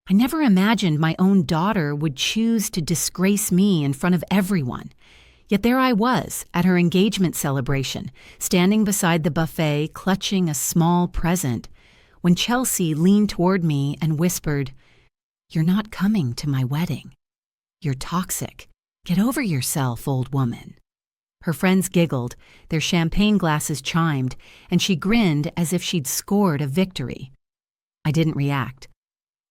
I never imagined my own daughter would choose to disgrace me in front of everyone. Yet there I was, at her engagement celebration, standing beside the buffet, clutching a small present, when Chelsea leaned toward me and whispered, "You're not coming to my wedding. You're toxic. Get over yourself, old woman." Her friends giggled, their champagne glasses chimed, and she grinned as if she'd scored a victory. I didn't react.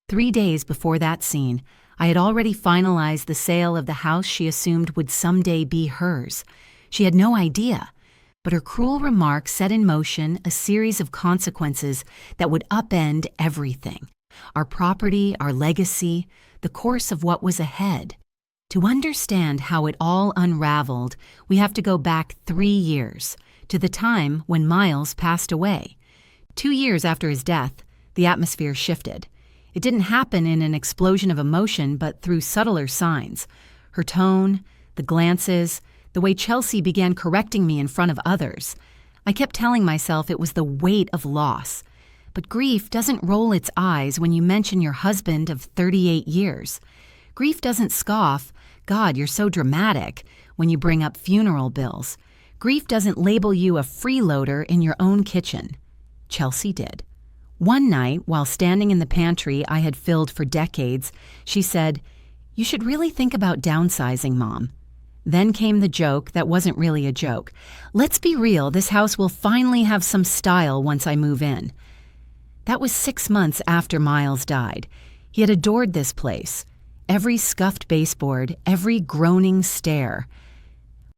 3 days before that scene, I had already finalized the sale of the house she assumed would someday be hers. She had no idea, but her cruel remark set in motion a series of consequences that would upend everything: our property, our legacy, the course of what was ahead. To understand how it all unraveled, we have to go back 3 years, to the time when Miles passed away. 2 years after his death, the atmosphere shifted. It didn't happen in an explosion of emotion, but through subtler signs. Her tone, the glances, the way Chelsea began correcting me in front of others. I kept telling myself it was the weight of loss. But grief doesn't roll its eyes when you mention your husband of 38 years. Grief doesn't scoff, "God, you're so dramatic," when you bring up funeral bills. Grief doesn't label you a freeloader in your own kitchen. Chelsea did. One night, while standing in the pantry I had filled for decades, she said, "You should really think about downsizing, Mom." Then came the joke that wasn't really a joke. "Let's be real, this house will finally have some style once I move in." That was 6 months after Miles died. He had adored this place. Every scuffed baseboard, every groaning stare.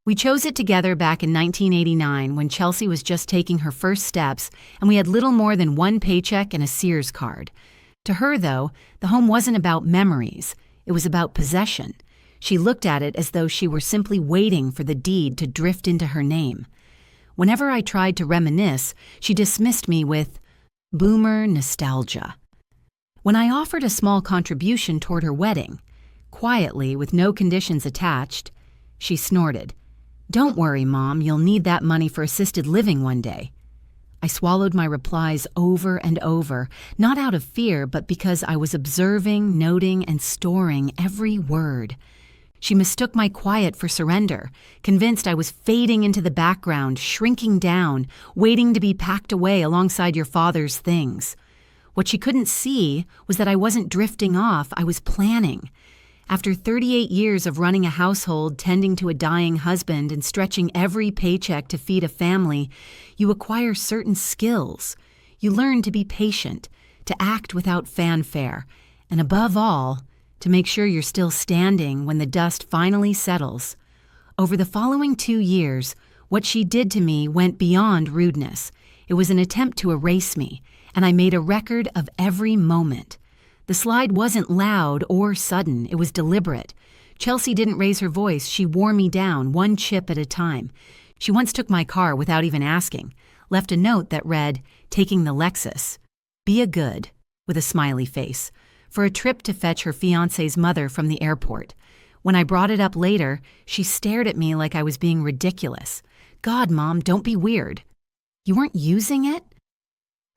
We chose it together back in 1989 when Chelsea was just taking her first steps and we had little more than one paycheck and a Sears card. To her, though, the home wasn't about memories. It was about possession. She looked at it as though she were simply waiting for the deed to drift into her name. Whenever I tried to reminisce, she dismissed me with boomer nostalgia. When I offered a small contribution toward her wedding, quietly with no conditions attached, she snorted, "Don't worry, Mom, you'll need that money for assisted living one day." I swallowed my replies over and over, not out of fear, but because I was observing, noting, and storing every word. She mistook my quiet for surrender, convinced I was fading into the background, shrinking down, waiting to be packed away alongside your father's things. What she couldn't see was that I wasn't drifting off, I was planning. After 38 years of running a household, tending to a dying husband, and stretching every paycheck to feed a family, you acquire certain skills. You learn to be patient, to act without fanfare, and above all, to make sure you're still standing when the dust finally settles. Over the following 2 years, what she did to me went beyond rudeness. It was an attempt to erase me, and I made a record of every moment. The slide wasn't loud or sudden, it was deliberate. Chelsea didn't raise her voice, she wore me down, one chip at a time. She once took my car without even asking, left a note that read, "Taking the Lexus. Be a good," with a smiley face, for a trip to fetch her fiancé's mother from the airport. When I brought it up later, she stared at me like I was being ridiculous. "God, Mom, don't be weird." "You weren't using it?"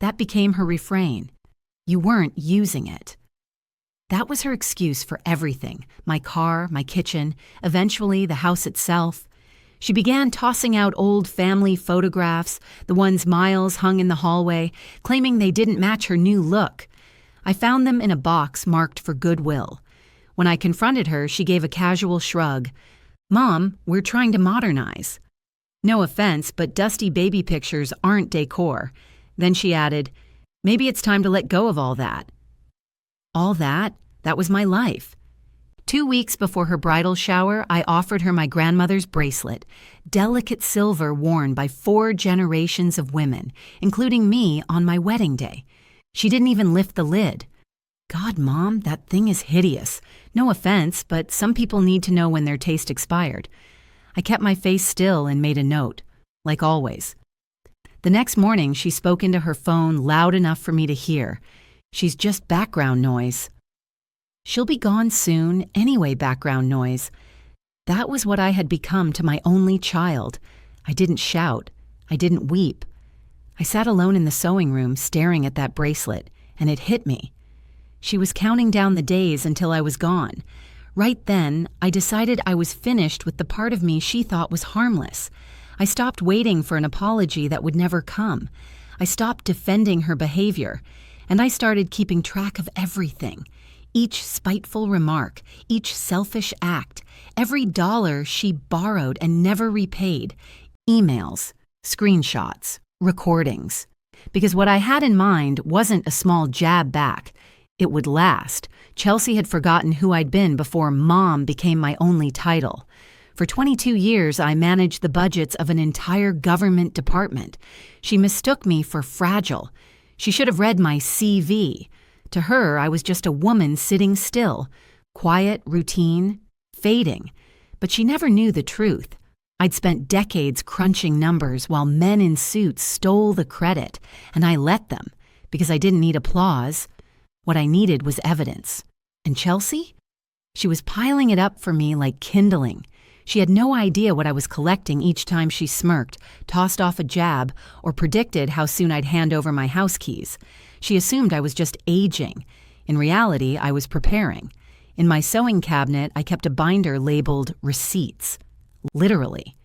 That became her refrain. "You weren't using it." That was her excuse for everything, my car, my kitchen, eventually the house itself. She began tossing out old family photographs, the ones Miles hung in the hallway, claiming they didn't match her new look. I found them in a box marked for goodwill. When I confronted her, she gave a casual shrug. "Mom, we're trying to modernize." No offense, but dusty baby pictures aren't decor. Then she added, "Maybe it's time to let go of all that." All that? That was my life. 2 weeks before her bridal shower, I offered her my grandmother's bracelet, delicate silver worn by 4 generations of women, including me on my wedding day. She didn't even lift the lid. "God, Mom, that thing is hideous. No offense, but some people need to know when their taste expired." I kept my face still and made a note, like always. The next morning, she spoke into her phone loud enough for me to hear. "She's just background noise." She'll be gone soon, anyway, background noise. That was what I had become to my only child. I didn't shout. I didn't weep. I sat alone in the sewing room staring at that bracelet, and it hit me. She was counting down the days until I was gone. Right then, I decided I was finished with the part of me she thought was harmless. I stopped waiting for an apology that would never come. I stopped defending her behavior, and I started keeping track of everything. Each spiteful remark, each selfish act, every dollar she borrowed and never repaid, emails, screenshots, recordings. Because what I had in mind wasn't a small jab back. It would last. Chelsea had forgotten who I'd been before Mom became my only title. For 22 years, I managed the budgets of an entire government department. She mistook me for fragile. She should have read my CV. To her, I was just a woman sitting still, quiet, routine, fading. But she never knew the truth. I'd spent decades crunching numbers while men in suits stole the credit, and I let them, because I didn't need applause. What I needed was evidence. And Chelsea? She was piling it up for me like kindling. She had no idea what I was collecting each time she smirked, tossed off a jab, or predicted how soon I'd hand over my house keys. She assumed I was just aging. In reality, I was preparing. In my sewing cabinet, I kept a binder labeled receipts. Literally.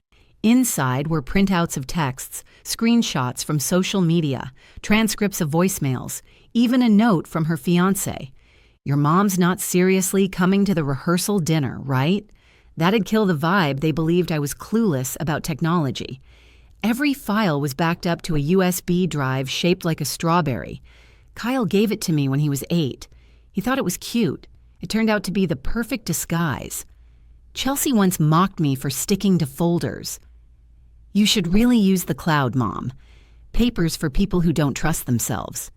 Inside were printouts of texts, screenshots from social media, transcripts of voicemails, even a note from her fiancé. Your mom's not seriously coming to the rehearsal dinner, right? That'd kill the vibe they believed I was clueless about technology. Every file was backed up to a USB drive shaped like a strawberry. Kyle gave it to me when he was 8. He thought it was cute. It turned out to be the perfect disguise. Chelsea once mocked me for sticking to folders. You should really use the cloud, Mom. Papers for people who don't trust themselves.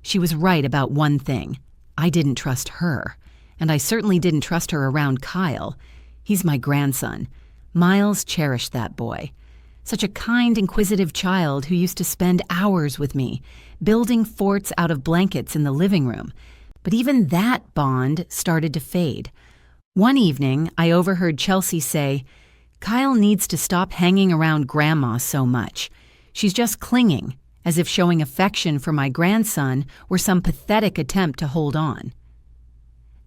She was right about one thing. I didn't trust her. And I certainly didn't trust her around Kyle. He's my grandson. Miles cherished that boy. Such a kind, inquisitive child who used to spend hours with me, building forts out of blankets in the living room. But even that bond started to fade. One evening, I overheard Chelsea say, Kyle needs to stop hanging around Grandma so much. She's just clinging, as if showing affection for my grandson were some pathetic attempt to hold on.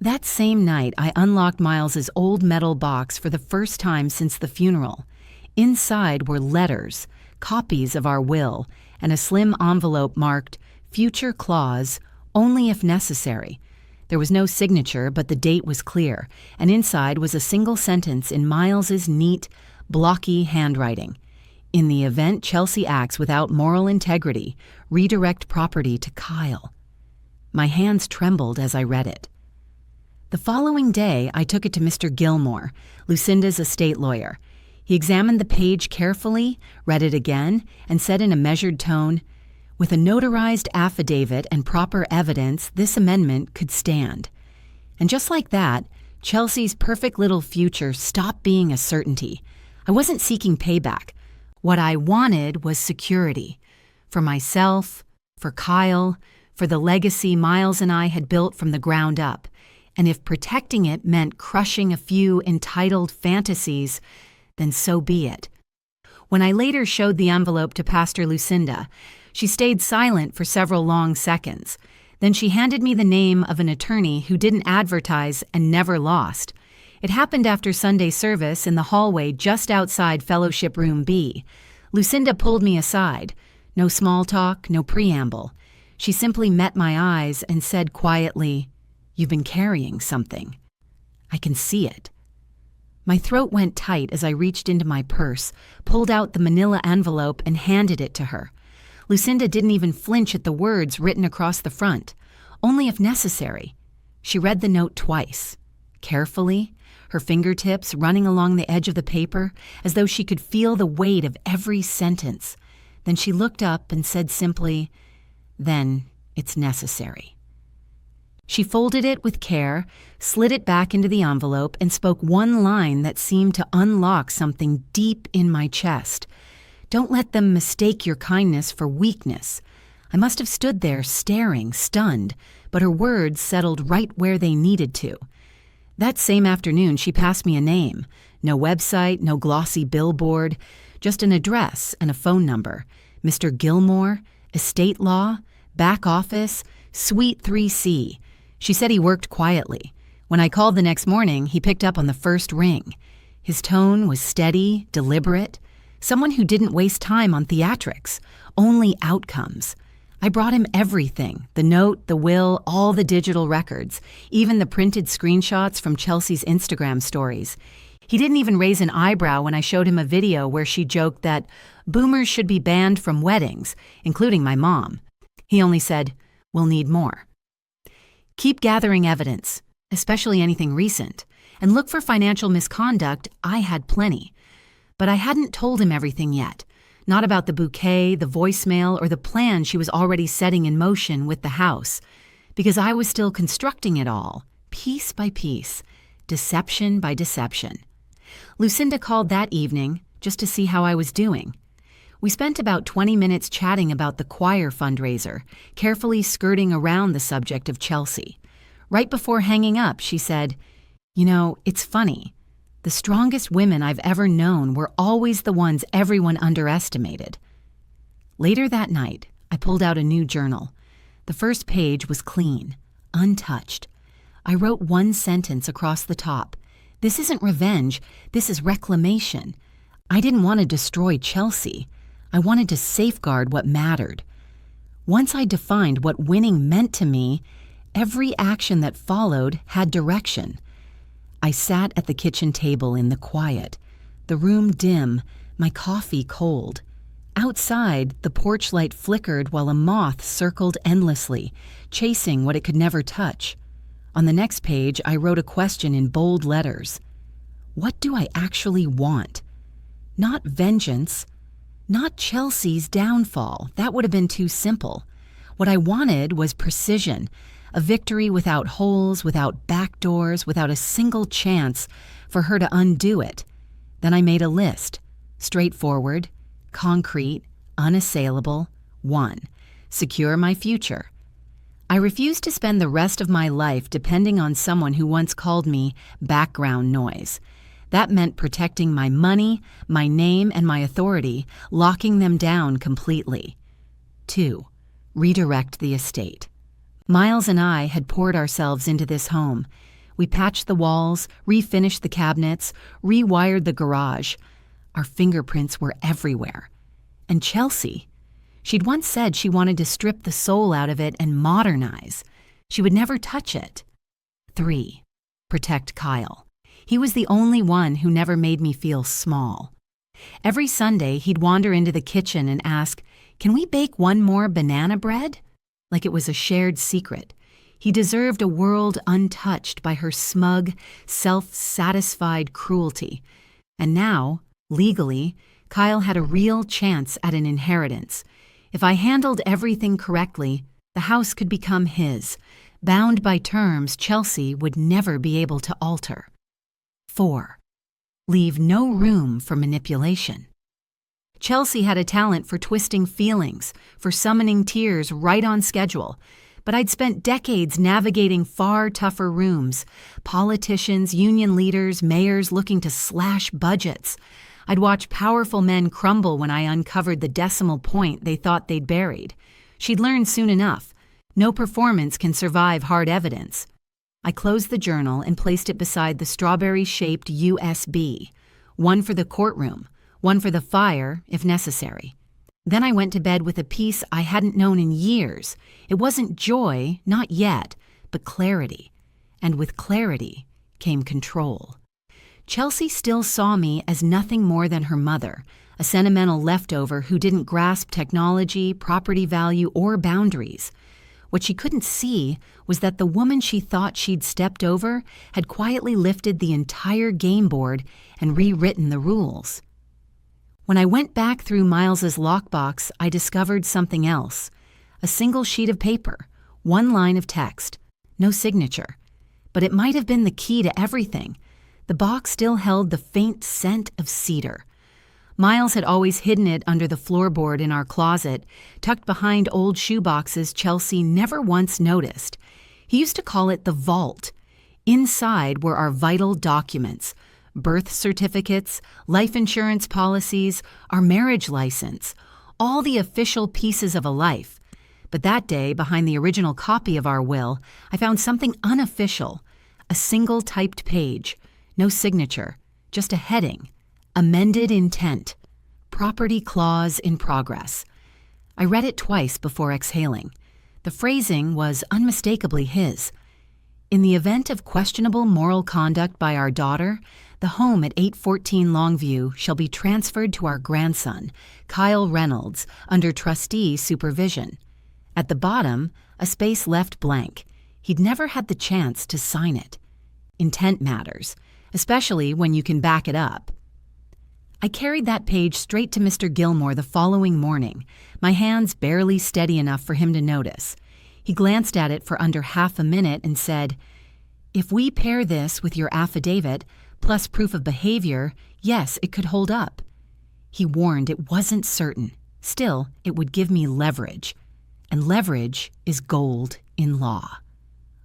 That same night, I unlocked Miles's old metal box for the first time since the funeral. Inside were letters, copies of our will, and a slim envelope marked, Future Clause, only if necessary. There was no signature, but the date was clear, and inside was a single sentence in Miles's neat, blocky handwriting. In the event Chelsea acts without moral integrity, redirect property to Kyle. My hands trembled as I read it. The following day, I took it to Mr. Gilmore, Lucinda's estate lawyer. He examined the page carefully, read it again, and said in a measured tone, with a notarized affidavit and proper evidence, this amendment could stand. And just like that, Chelsea's perfect little future stopped being a certainty. I wasn't seeking payback. What I wanted was security. For myself, for Kyle, for the legacy Miles and I had built from the ground up. And if protecting it meant crushing a few entitled fantasies, then so be it. When I later showed the envelope to Pastor Lucinda, she stayed silent for several long seconds. Then she handed me the name of an attorney who didn't advertise and never lost. It happened after Sunday service in the hallway just outside Fellowship Room B. Lucinda pulled me aside. No small talk, no preamble. She simply met my eyes and said quietly, "You've been carrying something. I can see it." My throat went tight as I reached into my purse, pulled out the manila envelope, and handed it to her. Lucinda didn't even flinch at the words written across the front. Only if necessary. She read the note twice, carefully, her fingertips running along the edge of the paper as though she could feel the weight of every sentence. Then she looked up and said simply, "Then it's necessary." She folded it with care, slid it back into the envelope, and spoke one line that seemed to unlock something deep in my chest. "Don't let them mistake your kindness for weakness." I must have stood there staring, stunned, but her words settled right where they needed to. That same afternoon, she passed me a name. No website, no glossy billboard, just an address and a phone number. Mr. Gilmore, estate law, back office, Suite 3C. She said he worked quietly. When I called the next morning, he picked up on the first ring. His tone was steady, deliberate, someone who didn't waste time on theatrics, only outcomes. I brought him everything, the note, the will, all the digital records, even the printed screenshots from Chelsea's Instagram stories. He didn't even raise an eyebrow when I showed him a video where she joked that boomers should be banned from weddings, including my mom. He only said, "We'll need more." Keep gathering evidence, especially anything recent, and look for financial misconduct. I had plenty. But I hadn't told him everything yet. Not about the bouquet, the voicemail, or the plan she was already setting in motion with the house, because I was still constructing it all, piece by piece, deception by deception. Lucinda called that evening just to see how I was doing. We spent about 20 minutes chatting about the choir fundraiser, carefully skirting around the subject of Chelsea. Right before hanging up, she said, "You know, it's funny. The strongest women I've ever known were always the ones everyone underestimated." Later that night, I pulled out a new journal. The first page was clean, untouched. I wrote one sentence across the top. This isn't revenge, this is reclamation. I didn't want to destroy Chelsea. I wanted to safeguard what mattered. Once I defined what winning meant to me, every action that followed had direction. I sat at the kitchen table in the quiet, the room dim, my coffee cold. Outside, the porch light flickered while a moth circled endlessly, chasing what it could never touch. On the next page, I wrote a question in bold letters. What do I actually want? Not vengeance, not Chelsea's downfall. That would have been too simple. What I wanted was precision, a victory without holes, without back doors, without a single chance for her to undo it. Then I made a list. Straightforward, concrete, unassailable. 1. Secure my future. I refused to spend the rest of my life depending on someone who once called me background noise. That meant protecting my money, my name, and my authority, locking them down completely. 2. Redirect the estate. Miles and I had poured ourselves into this home. We patched the walls, refinished the cabinets, rewired the garage. Our fingerprints were everywhere. And Chelsea, she'd once said she wanted to strip the soul out of it and modernize. She would never touch it. 3. Protect Kyle. He was the only one who never made me feel small. Every Sunday, he'd wander into the kitchen and ask, "Can we bake one more banana bread?" Like it was a shared secret. He deserved a world untouched by her smug, self-satisfied cruelty. And now, legally, Kyle had a real chance at an inheritance. If I handled everything correctly, the house could become his, bound by terms Chelsea would never be able to alter. 4. Leave no room for manipulation. Chelsea had a talent for twisting feelings, for summoning tears right on schedule, but I'd spent decades navigating far tougher rooms, politicians, union leaders, mayors looking to slash budgets. I'd watch powerful men crumble when I uncovered the decimal point they thought they'd buried. She'd learned soon enough. No performance can survive hard evidence. I closed the journal and placed it beside the strawberry-shaped USB, one for the courtroom, one for the fire, if necessary. Then I went to bed with a peace I hadn't known in years. It wasn't joy, not yet, but clarity. And with clarity came control. Chelsea still saw me as nothing more than her mother, a sentimental leftover who didn't grasp technology, property value, or boundaries. What she couldn't see was that the woman she thought she'd stepped over had quietly lifted the entire game board and rewritten the rules. When I went back through Miles's lockbox, I discovered something else. A single sheet of paper, one line of text, no signature. But it might have been the key to everything. The box still held the faint scent of cedar. Miles had always hidden it under the floorboard in our closet, tucked behind old shoeboxes Chelsea never once noticed. He used to call it the vault. Inside were our vital documents, birth certificates, life insurance policies, our marriage license, all the official pieces of a life. But that day, behind the original copy of our will, I found something unofficial. A single typed page. No signature. Just a heading. Amended intent. Property clause in progress. I read it twice before exhaling. The phrasing was unmistakably his. In the event of questionable moral conduct by our daughter, the home at 814 Longview shall be transferred to our grandson, Kyle Reynolds, under trustee supervision. At the bottom, a space left blank. He'd never had the chance to sign it. Intent matters, especially when you can back it up. I carried that page straight to Mr. Gilmore the following morning, my hands barely steady enough for him to notice. He glanced at it for under half a minute and said, "If we pair this with your affidavit, plus proof of behavior, yes, it could hold up." He warned it wasn't certain. Still, it would give me leverage. And leverage is gold in law.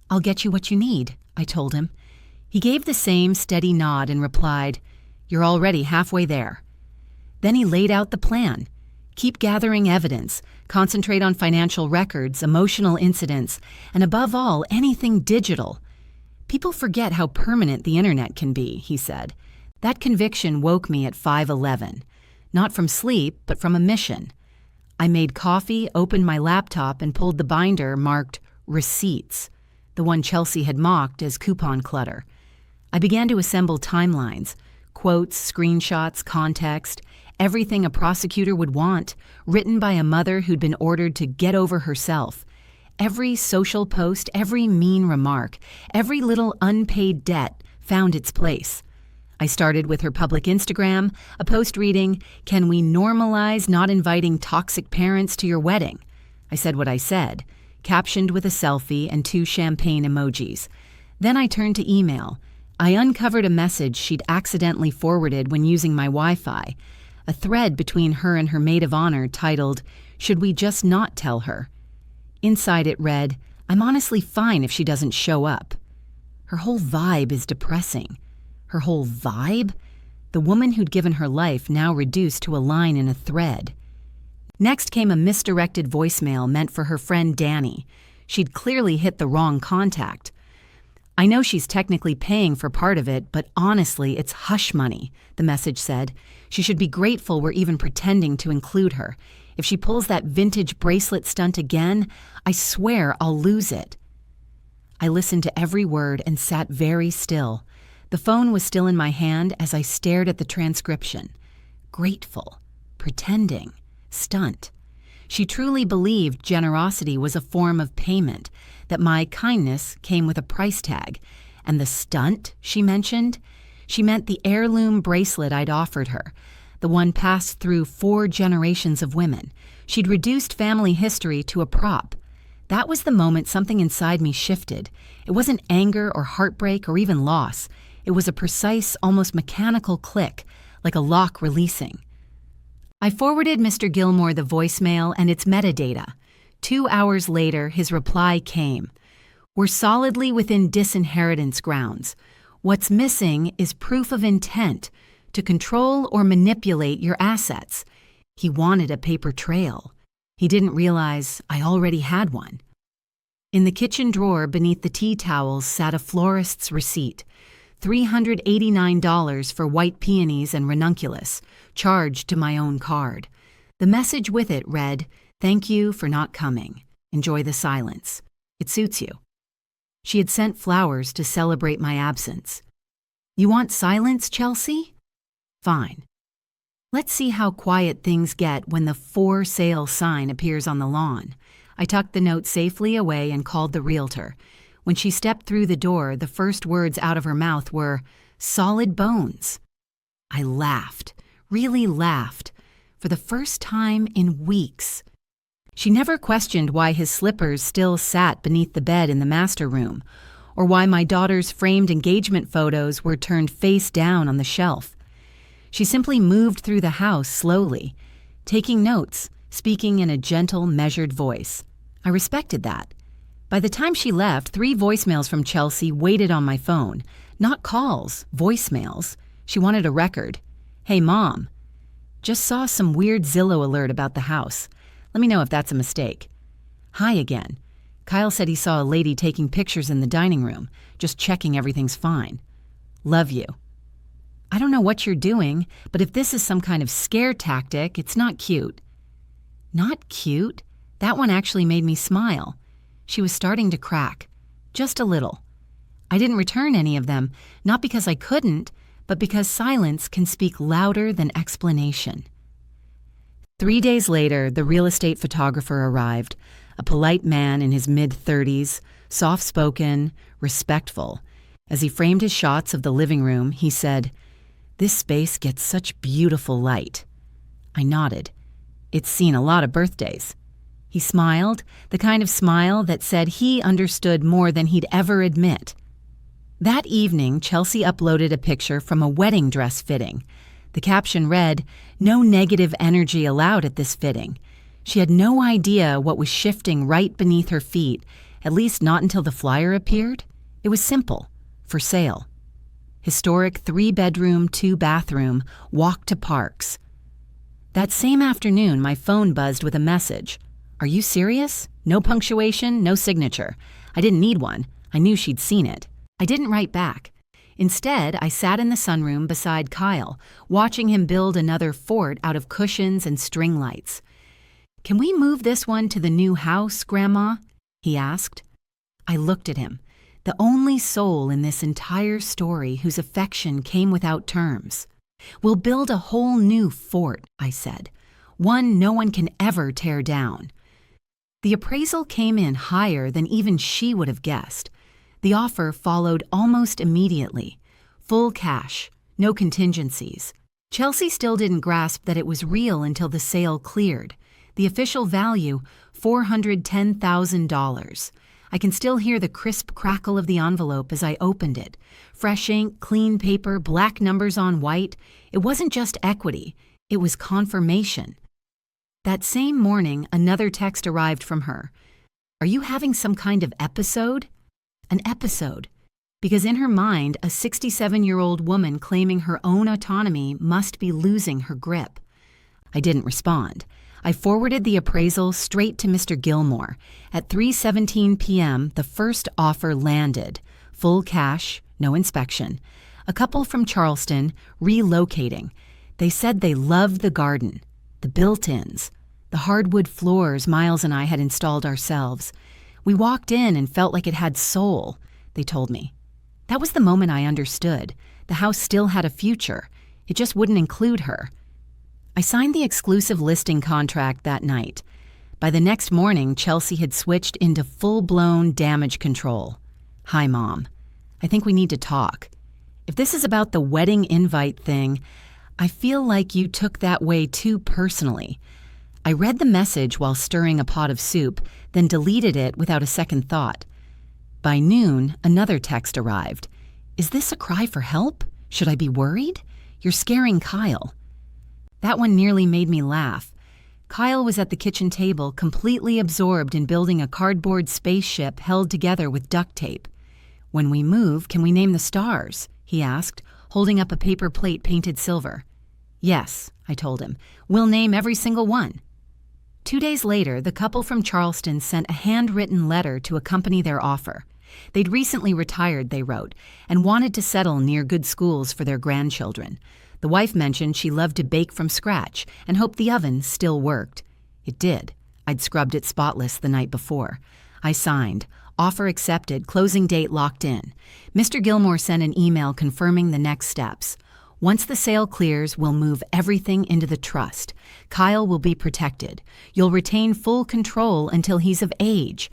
"I'll get you what you need," I told him. He gave the same steady nod and replied, "You're already halfway there." Then he laid out the plan. Keep gathering evidence, concentrate on financial records, emotional incidents, and above all, anything digital. People forget how permanent the internet can be, he said. That conviction woke me at 5:11, not from sleep, but from a mission. I made coffee, opened my laptop, and pulled the binder marked Receipts, the one Chelsea had mocked as coupon clutter. I began to assemble timelines, quotes, screenshots, context, everything a prosecutor would want, written by a mother who'd been ordered to get over herself. Every social post, every mean remark, every little unpaid debt found its place. I started with her public Instagram, a post reading, "Can we normalize not inviting toxic parents to your wedding?" I said what I said, captioned with a selfie and 2 champagne emojis. Then I turned to email. I uncovered a message she'd accidentally forwarded when using my Wi-Fi, a thread between her and her maid of honor titled, "Should we just not tell her?" Inside it read, "I'm honestly fine if she doesn't show up." Her whole vibe is depressing. Her whole vibe? The woman who'd given her life now reduced to a line in a thread. Next came a misdirected voicemail meant for her friend Danny. She'd clearly hit the wrong contact. "I know she's technically paying for part of it, but honestly, it's hush money," the message said. "She should be grateful we're even pretending to include her. If she pulls that vintage bracelet stunt again, I swear I'll lose it." I listened to every word and sat very still. The phone was still in my hand as I stared at the transcription. Grateful. Pretending. Stunt. She truly believed generosity was a form of payment, that my kindness came with a price tag. And the stunt she mentioned? She meant the heirloom bracelet I'd offered her, the one passed through 4 generations of women. She'd reduced family history to a prop. That was the moment something inside me shifted. It wasn't anger or heartbreak or even loss. It was a precise, almost mechanical click, like a lock releasing. I forwarded Mr. Gilmore the voicemail and its metadata. 2 hours later, his reply came. "We're solidly within disinheritance grounds. What's missing is proof of intent to control or manipulate your assets." He wanted a paper trail. He didn't realize I already had one. In the kitchen drawer beneath the tea towels sat a florist's receipt. $389 for white peonies and ranunculus, charged to my own card. The message with it read, "Thank you for not coming. Enjoy the silence. It suits you." She had sent flowers to celebrate my absence. "You want silence, Chelsea? Fine. Let's see how quiet things get when the for sale sign appears on the lawn." I tucked the note safely away and called the realtor. When she stepped through the door, the first words out of her mouth were, "Solid bones." I laughed, really laughed, for the first time in weeks. She never questioned why his slippers still sat beneath the bed in the master room, or why my daughter's framed engagement photos were turned face down on the shelf. She simply moved through the house slowly, taking notes, speaking in a gentle, measured voice. I respected that. By the time she left, 3 voicemails from Chelsea waited on my phone. Not calls, voicemails. She wanted a record. "Hey, Mom. Just saw some weird Zillow alert about the house. Let me know if that's a mistake." Hi again. Kyle said he saw a lady taking pictures in the dining room, just checking everything's fine. Love you. I don't know what you're doing, but if this is some kind of scare tactic, it's not cute. Not cute? That one actually made me smile. She was starting to crack. Just a little. I didn't return any of them, not because I couldn't, but because silence can speak louder than explanation. 3 days later, the real estate photographer arrived, a polite man in his mid-30s, soft-spoken, respectful. As he framed his shots of the living room, he said, "This space gets such beautiful light." I nodded. It's seen a lot of birthdays. He smiled, the kind of smile that said he understood more than he'd ever admit. That evening, Chelsea uploaded a picture from a wedding dress fitting. The caption read, "No negative energy allowed at this fitting." She had no idea what was shifting right beneath her feet, at least not until the flyer appeared. It was simple. For sale. Historic 3-bedroom, 2-bathroom, walk to parks. That same afternoon, my phone buzzed with a message. Are you serious? No punctuation, no signature. I didn't need one. I knew she'd seen it. I didn't write back. Instead, I sat in the sunroom beside Kyle, watching him build another fort out of cushions and string lights. Can we move this one to the new house, Grandma? He asked. I looked at him, the only soul in this entire story whose affection came without terms. We'll build a whole new fort, I said, one no one can ever tear down. The appraisal came in higher than even she would have guessed. The offer followed almost immediately. Full cash, no contingencies. Chelsea still didn't grasp that it was real until the sale cleared. The official value, $410,000. I can still hear the crisp crackle of the envelope as I opened it. Fresh ink, clean paper, black numbers on white. It wasn't just equity, it was confirmation. That same morning, another text arrived from her. Are you having some kind of episode? An episode. Because in her mind, a 67-year-old woman claiming her own autonomy must be losing her grip. I didn't respond. I forwarded the appraisal straight to Mr. Gilmore. At 3:17 p.m., the first offer landed. Full cash, no inspection. A couple from Charleston, relocating. They said they loved the garden, the built-ins, the hardwood floors Miles and I had installed ourselves. We walked in and felt like it had soul, they told me. That was the moment I understood. The house still had a future. It just wouldn't include her. I signed the exclusive listing contract that night. By the next morning, Chelsea had switched into full-blown damage control. Hi, Mom. I think we need to talk. If this is about the wedding invite thing, I feel like you took that way too personally. I read the message while stirring a pot of soup, then deleted it without a second thought. By noon, another text arrived. Is this a cry for help? Should I be worried? You're scaring Kyle. That one nearly made me laugh. Kyle was at the kitchen table, completely absorbed in building a cardboard spaceship held together with duct tape. When we move, can we name the stars? He asked, holding up a paper plate painted silver. Yes, I told him. We'll name every single one. 2 days later, the couple from Charleston sent a handwritten letter to accompany their offer. They'd recently retired, they wrote, and wanted to settle near good schools for their grandchildren. The wife mentioned she loved to bake from scratch and hoped the oven still worked. It did. I'd scrubbed it spotless the night before. I signed. Offer accepted, closing date locked in. Mr. Gilmore sent an email confirming the next steps. Once the sale clears, we'll move everything into the trust. Kyle will be protected. You'll retain full control until he's of age.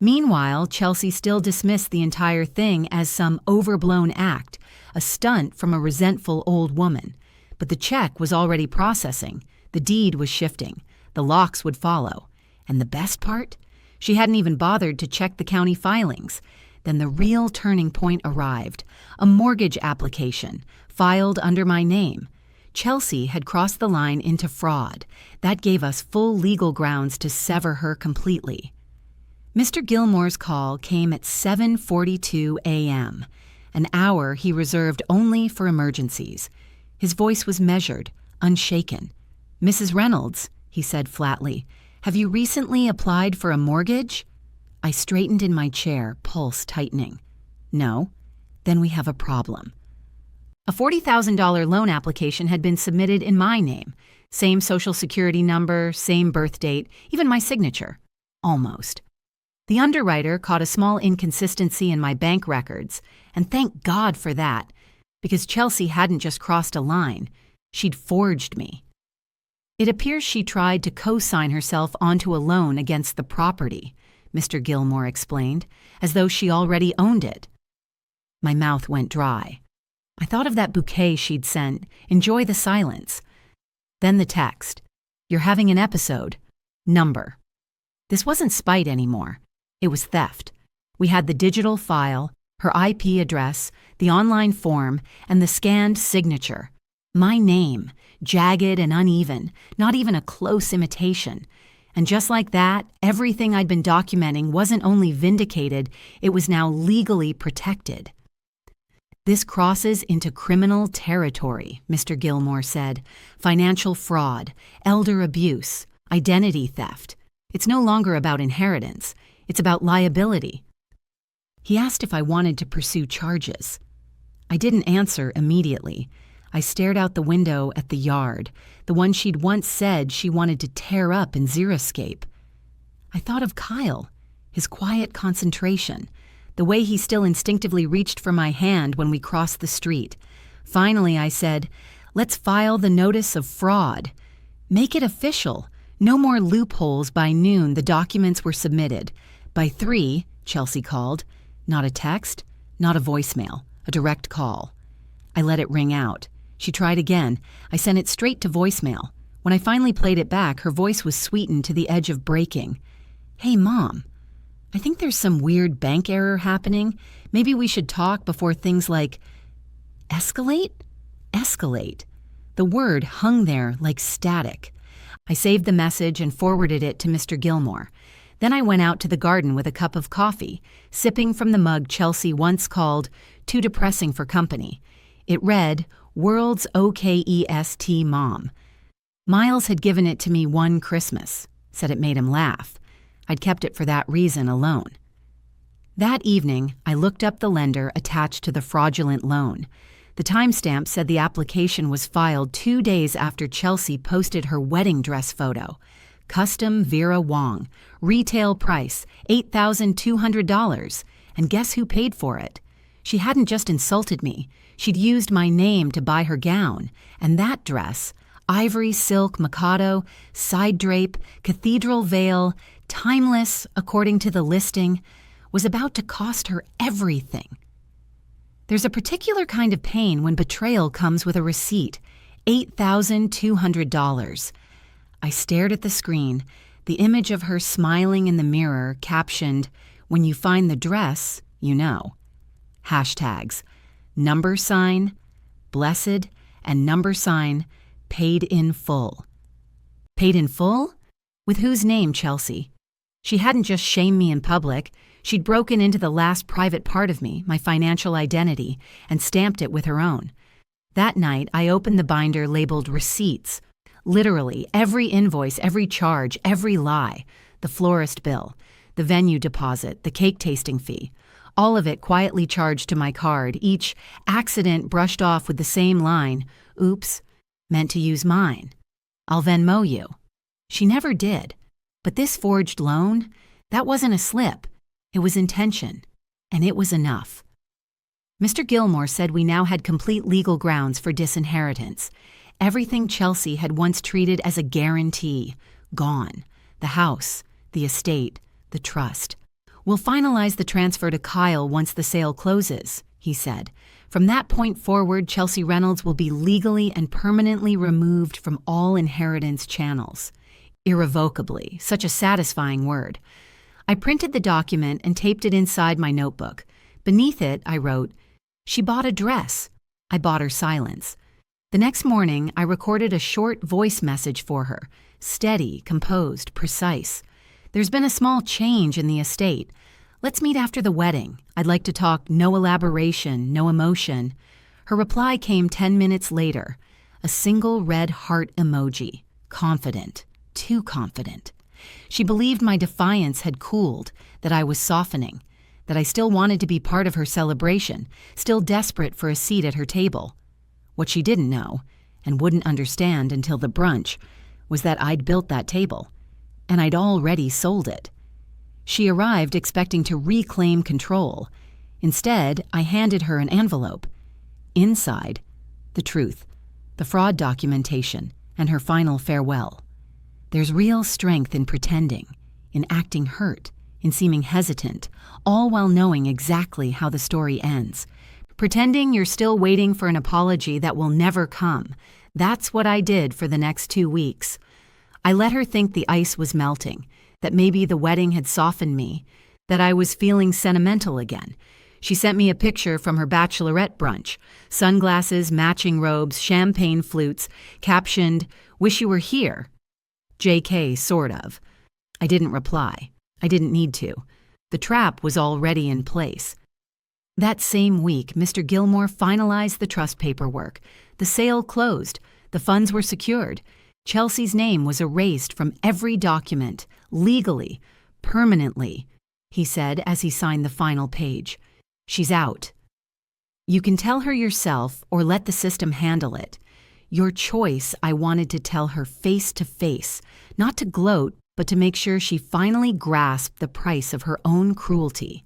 Meanwhile, Chelsea still dismissed the entire thing as some overblown act, a stunt from a resentful old woman. But the check was already processing. The deed was shifting. The locks would follow. And the best part? She hadn't even bothered to check the county filings. Then the real turning point arrived. A mortgage application, filed under my name. Chelsea had crossed the line into fraud. That gave us full legal grounds to sever her completely. Mr. Gilmore's call came at 7:42 a.m., an hour he reserved only for emergencies. His voice was measured, unshaken. "Mrs. Reynolds," he said flatly, Have you recently applied for a mortgage? I straightened in my chair, pulse tightening. No. Then we have a problem. A $40,000 loan application had been submitted in my name. Same social security number, same birth date, even my signature. Almost. The underwriter caught a small inconsistency in my bank records, and thank God for that, because Chelsea hadn't just crossed a line. She'd forged me. It appears she tried to co-sign herself onto a loan against the property, Mr. Gilmore explained, as though she already owned it. My mouth went dry. I thought of that bouquet she'd sent, enjoy the silence. Then the text, "You're having an episode. Number." This wasn't spite anymore. It was theft. We had the digital file, her IP address, the online form, and the scanned signature. My name, jagged and uneven, not even a close imitation. And just like that, everything I'd been documenting wasn't only vindicated, it was now legally protected. This crosses into criminal territory, Mr. Gilmore said. Financial fraud, elder abuse, identity theft. It's no longer about inheritance. It's about liability. He asked if I wanted to pursue charges. I didn't answer immediately. I stared out the window at the yard, the one she'd once said she wanted to tear up in Xeriscape. I thought of Kyle, his quiet concentration, the way he still instinctively reached for my hand when we crossed the street. Finally, I said, "Let's file the notice of fraud. Make it official. No more loopholes." By noon, the documents were submitted. By 3, Chelsea called. Not a text, not a voicemail, a direct call. I let it ring out. She tried again. I sent it straight to voicemail. When I finally played it back, her voice was sweetened to the edge of breaking. "Hey, Mom. I think there's some weird bank error happening. Maybe we should talk before things like escalate? Escalate." The word hung there like static. I saved the message and forwarded it to Mr. Gilmore. Then I went out to the garden with a cup of coffee, sipping from the mug Chelsea once called "too depressing for company." It read, "World's OKEST Mom." Miles had given it to me one Christmas, said it made him laugh. I'd kept it for that reason alone. That evening, I looked up the lender attached to the fraudulent loan. The timestamp said the application was filed 2 days after Chelsea posted her wedding dress photo. Custom Vera Wong. Retail price, $8,200. And guess who paid for it? She hadn't just insulted me. She'd used my name to buy her gown. And that dress, ivory silk Mikado, side drape, cathedral veil, timeless, according to the listing, was about to cost her everything. There's a particular kind of pain when betrayal comes with a receipt, $8,200. I stared at the screen, the image of her smiling in the mirror captioned, "When you find the dress, you know." Hashtags, #, blessed, and #, paid in full. Paid in full? With whose name, Chelsea? She hadn't just shamed me in public. She'd broken into the last private part of me, my financial identity, and stamped it with her own. That night, I opened the binder labeled receipts. Literally, every invoice, every charge, every lie. The florist bill, the venue deposit, the cake tasting fee. All of it quietly charged to my card, each accident brushed off with the same line, "Oops, meant to use mine. I'll Venmo you." She never did. But this forged loan, that wasn't a slip. It was intention. And it was enough. Mr. Gilmore said we now had complete legal grounds for disinheritance. Everything Chelsea had once treated as a guarantee, gone. The house, the estate, the trust. "We'll finalize the transfer to Kyle once the sale closes," he said. "From that point forward, Chelsea Reynolds will be legally and permanently removed from all inheritance channels." Irrevocably, such a satisfying word. I printed the document and taped it inside my notebook. Beneath it, I wrote, "She bought a dress. I bought her silence." The next morning, I recorded a short voice message for her, steady, composed, precise. "There's been a small change in the estate. Let's meet after the wedding. I'd like to talk no elaboration, no emotion." Her reply came 10 minutes later, a single red heart emoji, confident, too confident. She believed my defiance had cooled, that I was softening, that I still wanted to be part of her celebration, still desperate for a seat at her table. What she didn't know, and wouldn't understand until the brunch, was that I'd built that table, and I'd already sold it. She arrived expecting to reclaim control. Instead, I handed her an envelope. Inside, the truth, the fraud documentation, and her final farewell. There's real strength in pretending, in acting hurt, in seeming hesitant, all while knowing exactly how the story ends. Pretending you're still waiting for an apology that will never come. That's what I did for the next 2 weeks. I let her think the ice was melting, that maybe the wedding had softened me, that I was feeling sentimental again. She sent me a picture from her bachelorette brunch, sunglasses, matching robes, champagne flutes, captioned, "Wish you were here." JK, sort of. I didn't reply. I didn't need to. The trap was already in place. That same week, Mr. Gilmore finalized the trust paperwork. The sale closed. The funds were secured. Chelsea's name was erased from every document, legally, permanently, he said as he signed the final page. She's out. You can tell her yourself or let the system handle it. Your choice, I wanted to tell her face to face, not to gloat, but to make sure she finally grasped the price of her own cruelty.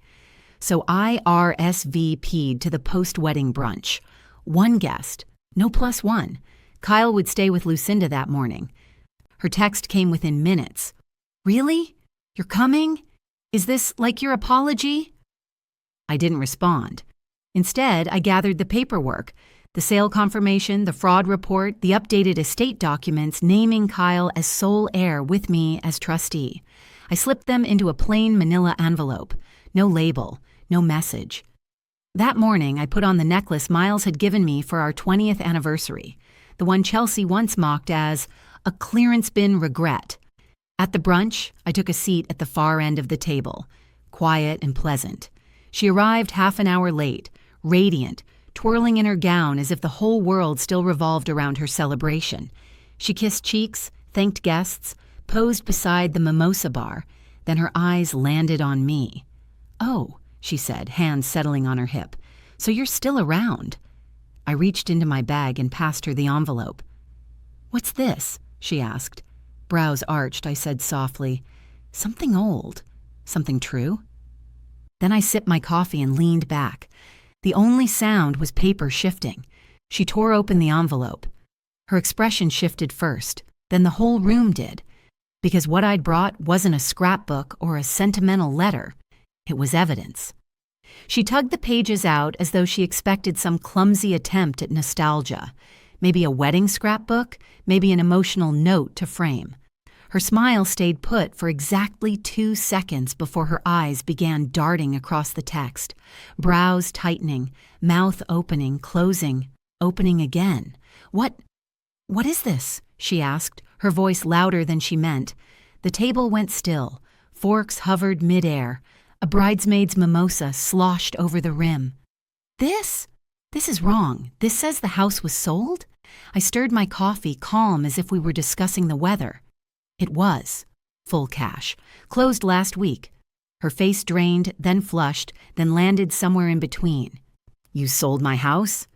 So I RSVP'd to the post-wedding brunch. One guest, no plus one. Kyle would stay with Lucinda that morning. Her text came within minutes. "Really? You're coming? Is this like your apology?" I didn't respond. Instead, I gathered the paperwork, the sale confirmation, the fraud report, the updated estate documents naming Kyle as sole heir with me as trustee. I slipped them into a plain manila envelope. No label, no message. That morning, I put on the necklace Miles had given me for our 20th anniversary, the one Chelsea once mocked as a clearance bin regret. At the brunch, I took a seat at the far end of the table, quiet and pleasant. She arrived half an hour late, radiant, twirling in her gown as if the whole world still revolved around her celebration. She kissed cheeks, thanked guests, posed beside the mimosa bar, then her eyes landed on me. "Oh," she said, hands settling on her hip, "so you're still around." I reached into my bag and passed her the envelope. "What's this?" she asked. Brows arched, I said softly, "Something old. Something true?" Then I sipped my coffee and leaned back. The only sound was paper shifting. She tore open the envelope. Her expression shifted first, then the whole room did, because what I'd brought wasn't a scrapbook or a sentimental letter. It was evidence. She tugged the pages out as though she expected some clumsy attempt at nostalgia. Maybe a wedding scrapbook, maybe an emotional note to frame. Her smile stayed put for exactly 2 seconds before her eyes began darting across the text, brows tightening, mouth opening, closing, opening again. What is this?" she asked, her voice louder than she meant. The table went still. Forks hovered midair. A bridesmaid's mimosa sloshed over the rim. This is wrong. This says the house was sold?" I stirred my coffee, calm as if we were discussing the weather. It was. Full cash. Closed last week. Her face drained, then flushed, then landed somewhere in between. "You sold my house?"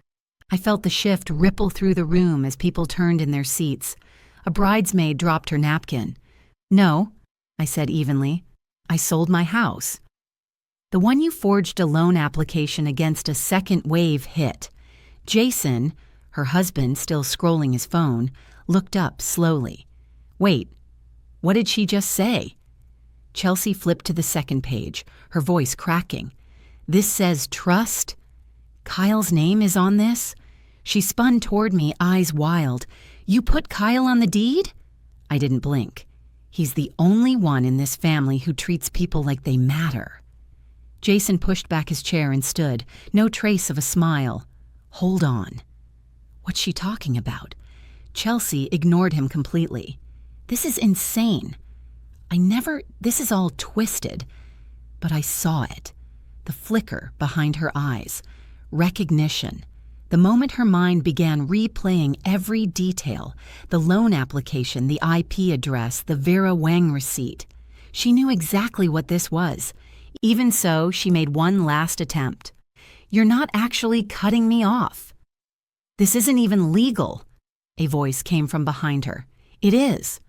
I felt the shift ripple through the room as people turned in their seats. A bridesmaid dropped her napkin. "No," I said evenly. "I sold my house." "The one you forged a loan application against a second wave hit." Jason, her husband still scrolling his phone, looked up slowly. "Wait, what did she just say?" Chelsea flipped to the second page, her voice cracking. "This says trust? Kyle's name is on this?" She spun toward me, eyes wild. "You put Kyle on the deed?" I didn't blink. He's the only one in this family who treats people like they matter. Jason pushed back his chair and stood, no trace of a smile. "Hold on." What's she talking about? Chelsea ignored him completely. "This is insane. This is all twisted." But I saw it. The flicker behind her eyes. Recognition. The moment her mind began replaying every detail, the loan application, the IP address, the Vera Wang receipt, she knew exactly what this was. Even so, she made one last attempt. "You're not actually cutting me off." "This isn't even legal," a voice came from behind her. "It is."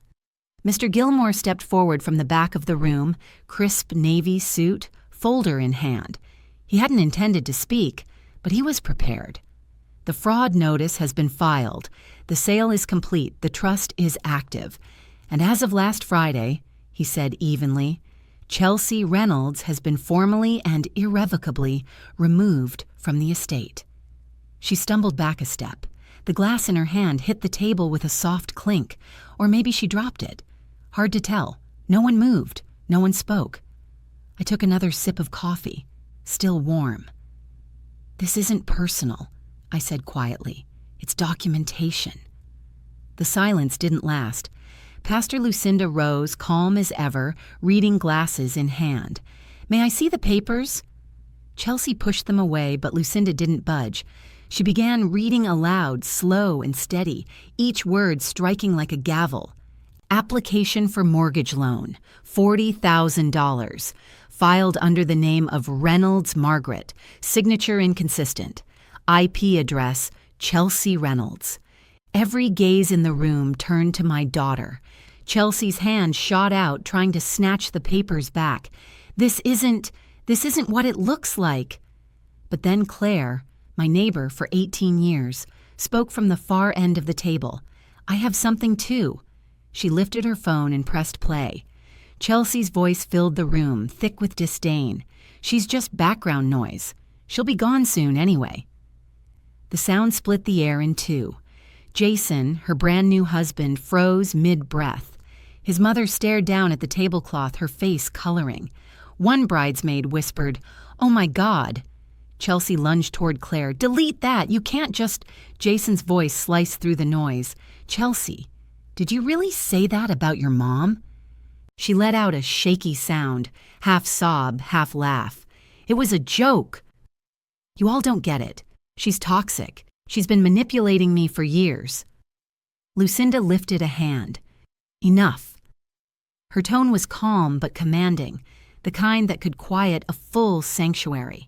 Mr. Gilmore stepped forward from the back of the room, crisp navy suit, folder in hand. He hadn't intended to speak, but he was prepared. "The fraud notice has been filed. The sale is complete. The trust is active. And as of last Friday," he said evenly, "Chelsea Reynolds has been formally and irrevocably removed from the estate." She stumbled back a step. The glass in her hand hit the table with a soft clink, or maybe she dropped it. Hard to tell. No one moved. No one spoke. I took another sip of coffee, still warm. "This isn't personal," I said quietly. "It's documentation." The silence didn't last. Pastor Lucinda rose, calm as ever, reading glasses in hand. "May I see the papers?" Chelsea pushed them away, but Lucinda didn't budge. She began reading aloud, slow and steady, each word striking like a gavel. "Application for mortgage loan, $40,000. Filed under the name of Reynolds Margaret. Signature inconsistent. IP address, Chelsea Reynolds." Every gaze in the room turned to my daughter. Chelsea's hand shot out, trying to snatch the papers back. This isn't what it looks like." But then Claire, my neighbor for 18 years, spoke from the far end of the table. "I have something too." She lifted her phone and pressed play. Chelsea's voice filled the room, thick with disdain. "She's just background noise. She'll be gone soon anyway." The sound split the air in two. Jason, her brand new husband, froze mid-breath. His mother stared down at the tablecloth, her face coloring. One bridesmaid whispered, "Oh my God." Chelsea lunged toward Claire. "Delete that! You can't just—" Jason's voice sliced through the noise. "Chelsea, did you really say that about your mom?" She let out a shaky sound, half sob, half laugh. "It was a joke." "You all don't get it. She's toxic. She's been manipulating me for years." Lucinda lifted a hand. "Enough." Her tone was calm but commanding, the kind that could quiet a full sanctuary.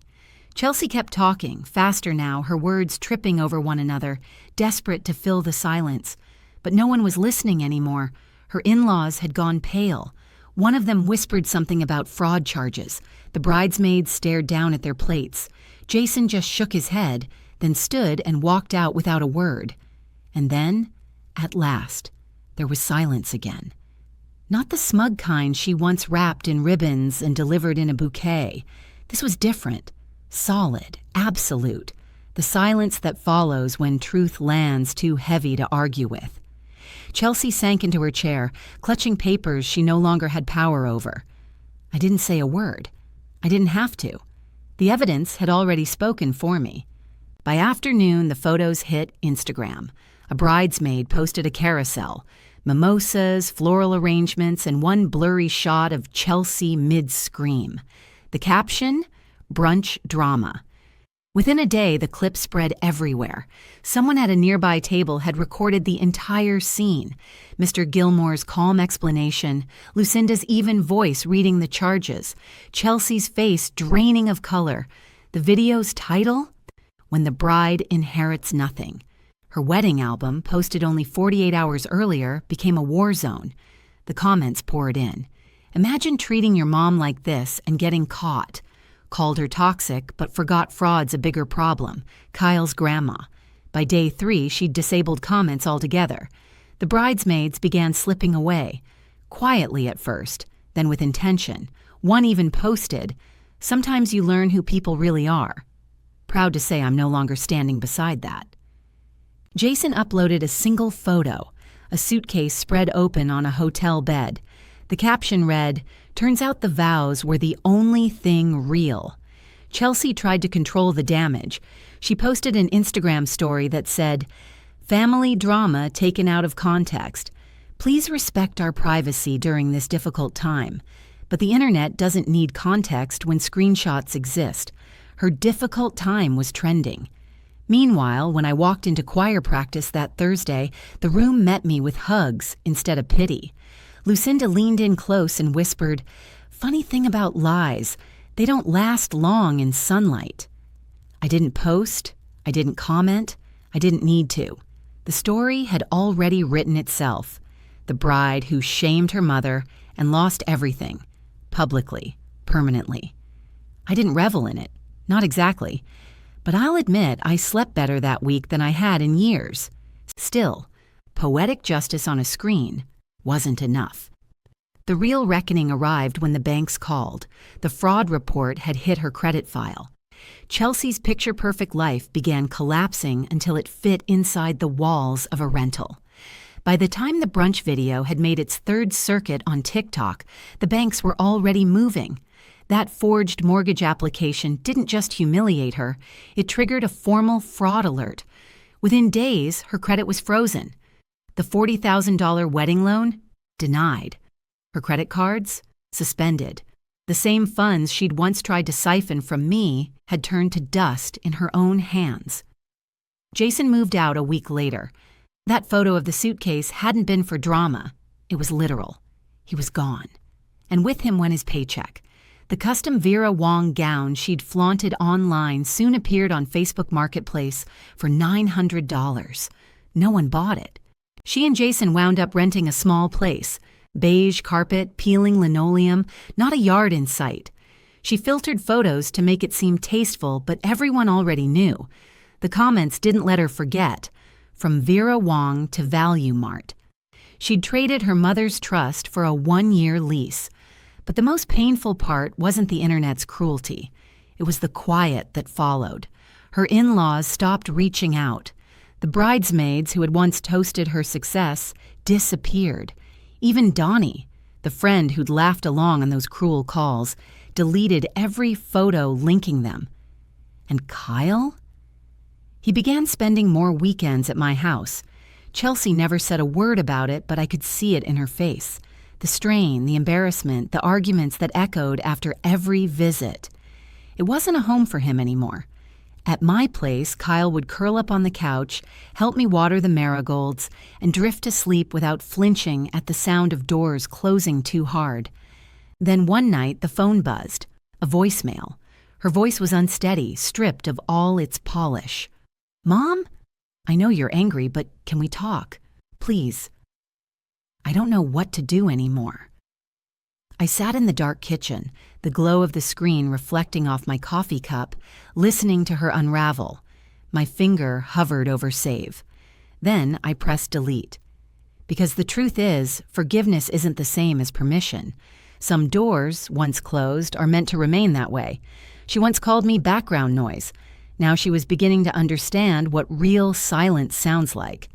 Chelsea kept talking, faster now, her words tripping over one another, desperate to fill the silence. But no one was listening anymore. Her in-laws had gone pale. One of them whispered something about fraud charges. The bridesmaids stared down at their plates. Jason just shook his head, then stood and walked out without a word. And then, at last, there was silence again. Not the smug kind she once wrapped in ribbons and delivered in a bouquet. This was different, solid, absolute, the silence that follows when truth lands too heavy to argue with. Chelsea sank into her chair, clutching papers she no longer had power over. I didn't say a word. I didn't have to. The evidence had already spoken for me. By afternoon, the photos hit Instagram. A bridesmaid posted a carousel, mimosas, floral arrangements, and one blurry shot of Chelsea mid-scream. The caption? Brunch drama. Within a day, the clip spread everywhere. Someone at a nearby table had recorded the entire scene. Mr. Gilmore's calm explanation, Lucinda's even voice reading the charges, Chelsea's face draining of color. The video's title? When the Bride Inherits Nothing. Her wedding album, posted only 48 hours earlier, became a war zone. The comments poured in. Imagine treating your mom like this and getting caught. Called her toxic, but forgot fraud's a bigger problem. Kyle's grandma. By day 3, she'd disabled comments altogether. The bridesmaids began slipping away. Quietly at first, then with intention. One even posted, "Sometimes you learn who people really are." Proud to say I'm no longer standing beside that. Jason uploaded a single photo, a suitcase spread open on a hotel bed. The caption read, "Turns out the vows were the only thing real." Chelsea tried to control the damage. She posted an Instagram story that said, "Family drama taken out of context. Please respect our privacy during this difficult time." But the internet doesn't need context when screenshots exist. Her difficult time was trending. Meanwhile, when I walked into choir practice that Thursday, the room met me with hugs instead of pity. Lucinda leaned in close and whispered, "Funny thing about lies, they don't last long in sunlight." I didn't post, I didn't comment, I didn't need to. The story had already written itself. The bride who shamed her mother and lost everything, publicly, permanently. I didn't revel in it, not exactly. But I'll admit I slept better that week than I had in years. Still, poetic justice on a screen wasn't enough. The real reckoning arrived when the banks called. The fraud report had hit her credit file. Chelsea's picture-perfect life began collapsing until it fit inside the walls of a rental. By the time the brunch video had made its third circuit on TikTok, the banks were already moving. That forged mortgage application didn't just humiliate her, it triggered a formal fraud alert. Within days, her credit was frozen. The $40,000 wedding loan? Denied. Her credit cards? Suspended. The same funds she'd once tried to siphon from me had turned to dust in her own hands. Jason moved out a week later. That photo of the suitcase hadn't been for drama. It was literal. He was gone. And with him went his paycheck. The custom Vera Wang gown she'd flaunted online soon appeared on Facebook Marketplace for $900. No one bought it. She and Jason wound up renting a small place. Beige carpet, peeling linoleum, not a yard in sight. She filtered photos to make it seem tasteful, but everyone already knew. The comments didn't let her forget. From Vera Wang to Value Mart. She'd traded her mother's trust for a 1-year lease. But the most painful part wasn't the internet's cruelty. It was the quiet that followed. Her in-laws stopped reaching out. The bridesmaids who had once toasted her success disappeared. Even Donnie, the friend who'd laughed along on those cruel calls, deleted every photo linking them. And Kyle? He began spending more weekends at my house. Chelsea never said a word about it, but I could see it in her face. The strain, the embarrassment, the arguments that echoed after every visit. It wasn't a home for him anymore. At my place, Kyle would curl up on the couch, help me water the marigolds, and drift to sleep without flinching at the sound of doors closing too hard. Then one night, the phone buzzed. A voicemail. Her voice was unsteady, stripped of all its polish. "Mom? I know you're angry, but can we talk? Please." I don't know what to do anymore. I sat in the dark kitchen, the glow of the screen reflecting off my coffee cup, listening to her unravel. My finger hovered over save. Then I pressed delete. Because the truth is, forgiveness isn't the same as permission. Some doors, once closed, are meant to remain that way. She once called me background noise. Now she was beginning to understand what real silence sounds like.